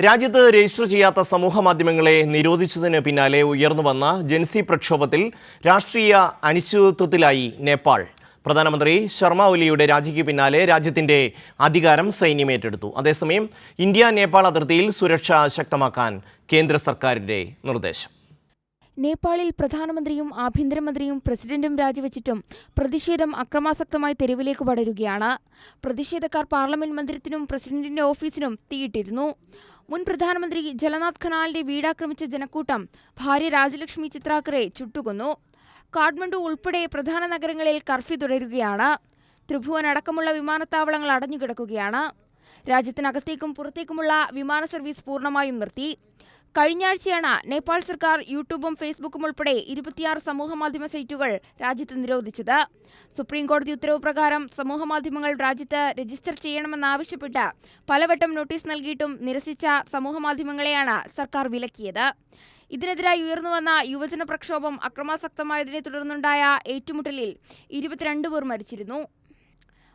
രാജ്യത്ത് രജിസ്റ്റർ ചെയ്യാത്ത സമൂഹമാധ്യമങ്ങളെ നിരോധിച്ചതിന് പിന്നാലെ ഉയർന്നുവന്ന ജൻസി പ്രക്ഷോഭത്തിൽ രാഷ്ട്രീയ അനിശ്ചിതത്വത്തിലായി നേപ്പാൾ. പ്രധാനമന്ത്രി ശർമ്മ ഒലിയുടെ രാജിക്ക് പിന്നാലെ രാജ്യത്തിന്റെ അധികാരം സൈന്യം ഏറ്റെടുത്തു. അതേസമയം ഇന്ത്യ നേപ്പാൾ അതിർത്തിയിൽ സുരക്ഷ ശക്തമാക്കാൻ കേന്ദ്ര സർക്കാരിന്റെ നിർദ്ദേശം. നേപ്പാളിൽ പ്രധാനമന്ത്രിയും ആഭ്യന്തരമന്ത്രിയും പ്രസിഡന്റും രാജിവെച്ചിട്ടും പ്രതിഷേധം അക്രമാസക്തമായി തെരുവിലേക്ക് പടരുകയാണ്. പ്രതിഷേധക്കാർ പാർലമെന്റ് മന്ദിരത്തിനും പ്രസിഡന്റിന്റെ ഓഫീസിനും തീയിട്ടിരുന്നു. മുൻ പ്രധാനമന്ത്രി ജലനാഥ് ഖനാലിന്റെ വീടാക്രമിച്ച ജനക്കൂട്ടം ഭാര്യ രാജലക്ഷ്മി ചിത്രാക്കറെ ചുട്ടുകൊന്നു. കാഠ്മണ്ഡു ഉൾപ്പെടെ പ്രധാന നഗരങ്ങളിൽ കർഫ്യൂ തുടരുകയാണ്. ത്രിഭുവൻ അടക്കമുള്ള വിമാനത്താവളങ്ങൾ അടഞ്ഞുകിടക്കുകയാണ്. രാജ്യത്തിനകത്തേക്കും പുറത്തേക്കുമുള്ള വിമാന സർവീസ് പൂർണ്ണമായും നിർത്തി. കഴിഞ്ഞയാഴ്ചയാണ് നേപ്പാൾ സർക്കാർ യൂട്യൂബും ഫേസ്ബുക്കും ഉൾപ്പെടെ 26 സമൂഹമാധ്യമ സൈറ്റുകൾ രാജ്യത്ത് നിരോധിച്ചത്. സുപ്രീംകോടതി ഉത്തരവ് പ്രകാരം സമൂഹമാധ്യമങ്ങൾ രാജ്യത്ത് രജിസ്റ്റർ ചെയ്യണമെന്നാവശ്യപ്പെട്ട് പലവട്ടം നോട്ടീസ് നൽകിയിട്ടും നിരസിച്ച സമൂഹമാധ്യമങ്ങളെയാണ് സർക്കാർ വിലക്കിയത്. ഇതിനെതിരായി ഉയർന്നുവന്ന യുവജന പ്രക്ഷോഭം അക്രമാസക്തമായതിനെ തുടർന്നുണ്ടായ ഏറ്റുമുട്ടലിൽ 22 പേർ മരിച്ചിരുന്നു.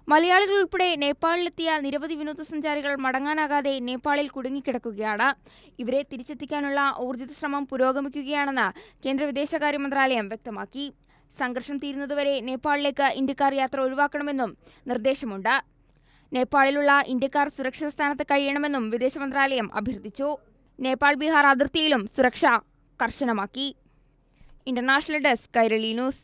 മലയാളികൾ ഉൾപ്പെടെ നേപ്പാളിലെത്തിയ നിരവധി വിനോദസഞ്ചാരികൾ മടങ്ങാനാകാതെ നേപ്പാളിൽ കുടുങ്ങിക്കിടക്കുകയാണ്. ഇവരെ തിരിച്ചെത്തിക്കാനുള്ള ഊർജിത ശ്രമം പുരോഗമിക്കുകയാണെന്ന് കേന്ദ്ര വിദേശകാര്യ മന്ത്രാലയം വ്യക്തമാക്കി. സംഘർഷം തീരുന്നതുവരെ നേപ്പാളിലേക്ക് ഇന്ത്യക്കാർ യാത്ര ഒഴിവാക്കണമെന്നും നിർദ്ദേശമുണ്ട്. നേപ്പാളിലുള്ള ഇന്ത്യക്കാർ സുരക്ഷിത സ്ഥാനത്ത് കഴിയണമെന്നും വിദേശ മന്ത്രാലയം അഭ്യർത്ഥിച്ചു. നേപ്പാൾ ബീഹാർ അതിർത്തിയിലും സുരക്ഷ കർശനമാക്കി. International desk, Kairali news.